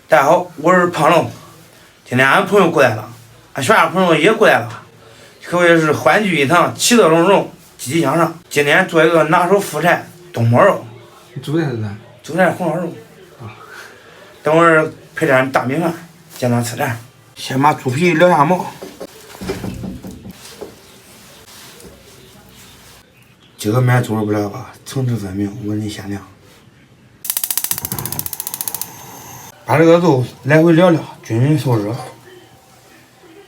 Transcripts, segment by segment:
大家好，我是胖龙。今天俺朋友过来了，俺全家朋友也过来了，可谓是欢聚一堂，其乐融融，积极向上。今天做一个拿手副菜东坡肉。煮的是啥？煮的是红烧肉。等会儿配点大米饭，简单吃点。先把猪皮撩下毛。这个买猪肉不了吧，层次分明，纹理鲜亮。把这个肉来回燎燎，均匀受热，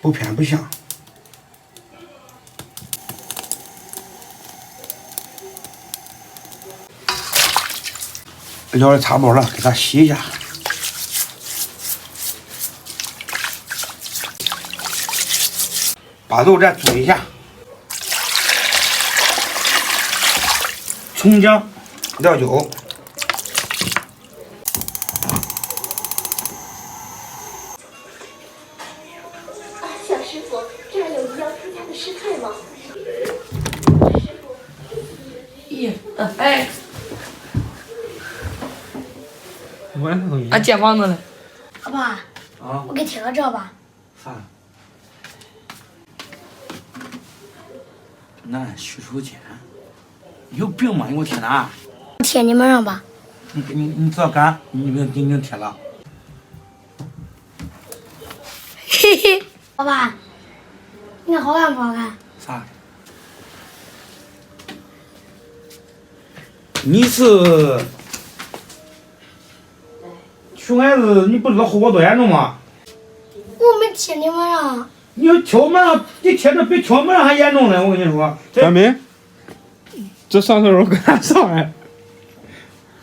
不偏不向。燎的差不多了，给它洗一下。把肉再煮一下，葱姜、料酒。小师傅，这儿有一要出家的师太吗？师傅。咦，哎，晚上都俺建房子了。阿爸，啊？我给贴个这吧。啥？男许出钱，有病吗？你给我贴哪？贴你们上吧。你只要敢，你给贴了。嘿嘿，老爸，你看好看不好看？啥？你是熊孩子，你不知道后果多严重吗？我没贴你们上。你要敲门上，你贴的比敲门上还严重呢，我跟你说。小明，这上手肉搁哪上来？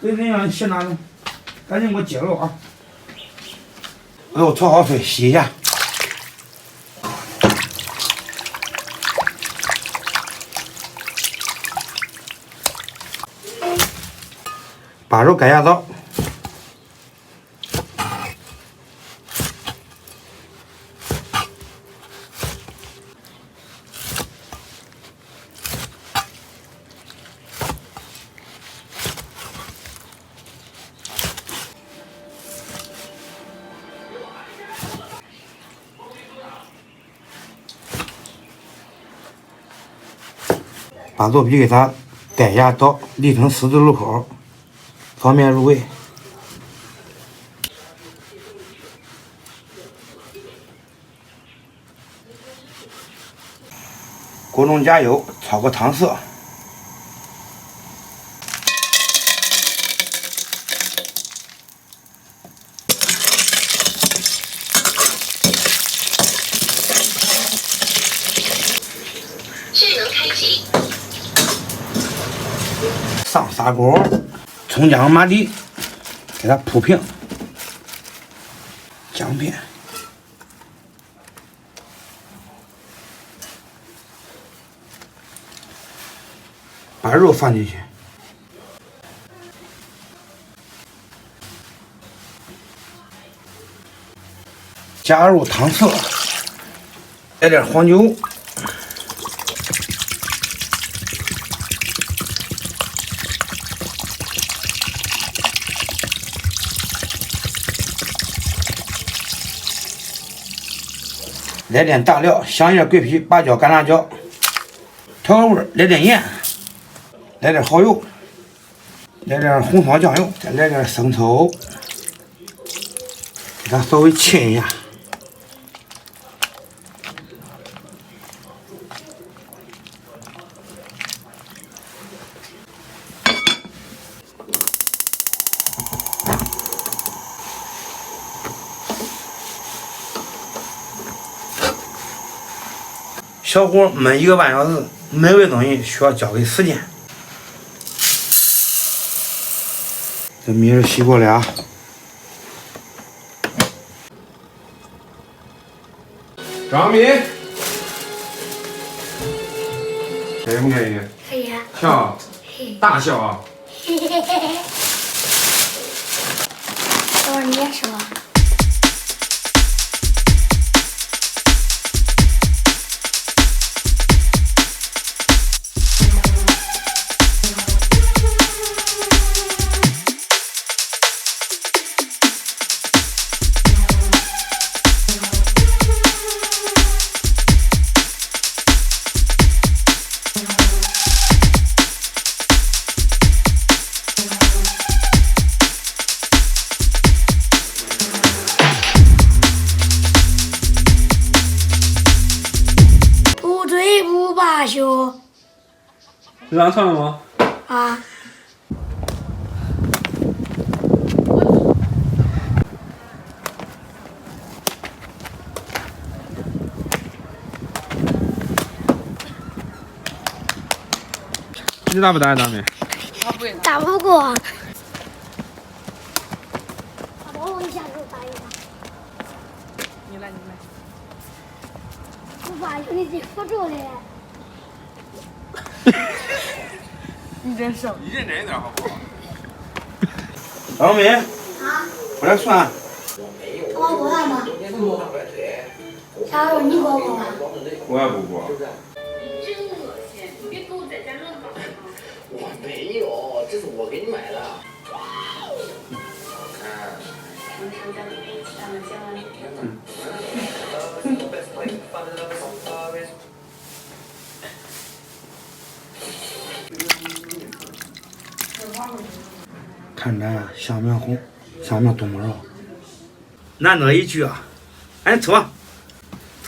给人家洗哪呢？赶紧给我接肉啊！肉焯好水，洗一下。把肉盖下刀。把肉皮给它带下刀，立成十字路口，方便入味。锅中加油，炒个汤色。智能开机。上砂锅，葱姜麻底，给它铺平，姜片，把肉放进去，加入汤色，来点黄酒。来点大料，香叶、桂皮、八角、干辣椒，调个味儿，来点盐，来点蚝油，来点红烧酱油，再来点生抽，给它稍微浸一下。小火焖1个半小时，美味东西需要交给时间。这米是洗过了啊。张米，开不开心？可以。笑，大笑啊！嘿嘿嘿嘿。等会儿你也吃吧。大修是让唱的吗？啊，你打不打大妹？打不过。我一下子打一把。你来。我爸有你记不住的。你真省。你认真一点好不好？老妹，啊，我来算。我过来吗？小时候你过过吗？我也不过。真恶心！你别给我在家乱搞好吗？我没有，这是我给你买的。我们收家里咱们千万。看咱呀，香面红，香面冬肉。难得一句啊！哎，吃吧，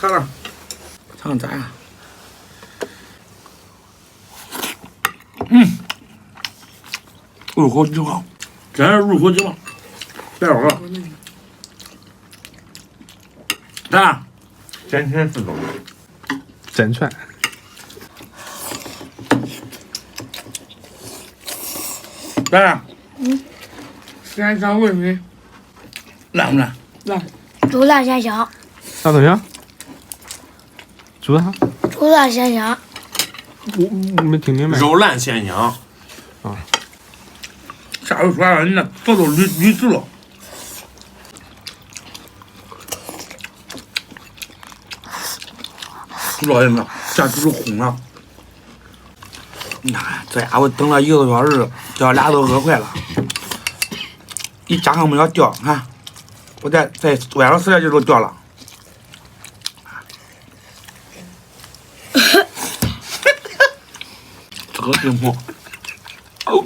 尝尝，尝咋样？入口即化，真是入口即化。别说了，咋样？真全自动。真全。咋样？先尝味没？烂不烂？烂。猪烂鲜香，啥东西啊？猪啥？猪烂鲜香。我没听明白。肉烂鲜香。下回说了，你那早都捋直了。老爷子，这猪都红了。你看这家伙等了1个多小时，这俩都饿坏了。一加上没有掉，看，我再晚上10点就都掉了。这个挺好。哦。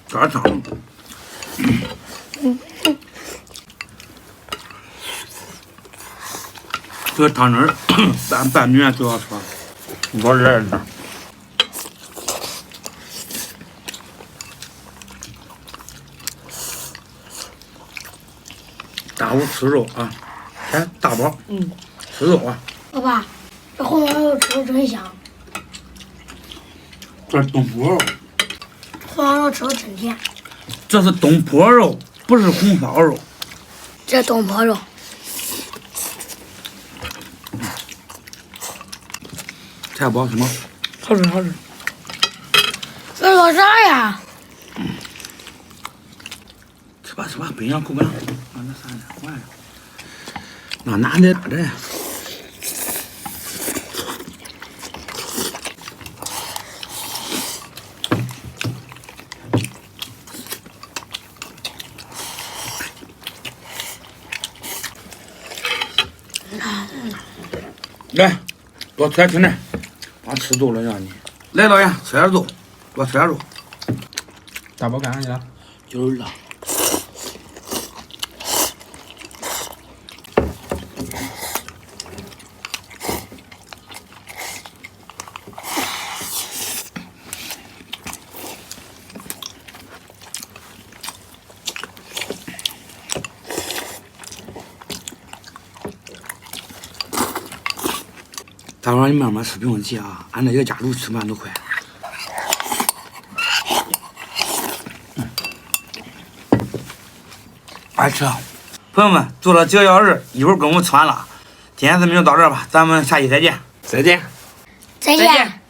干汤。这个汤汁儿，咱拌面就要说，我热着。大午吃肉啊，哎，大宝，吃肉啊。老爸，这红烧肉吃的真香，这是东坡肉，红烧肉吃的真甜。这是东坡肉，不是红烧肉。这东坡肉，菜包什么？好吃好吃。这说啥呀？吃吧吃吧，冰上口感。那啥呢？完了，那拿的把这。来，多吃点青菜，怕吃多了让你。来，老爷，吃点肉，多吃点肉。大宝干啥去了？就是了。大伙儿你慢慢吃，不用急啊，俺这一个家族吃饭都快。爱吃。朋友们，做了几个小时，一会儿跟我们吃完了。今天视频就到这儿吧，咱们下期再见。再见。再见。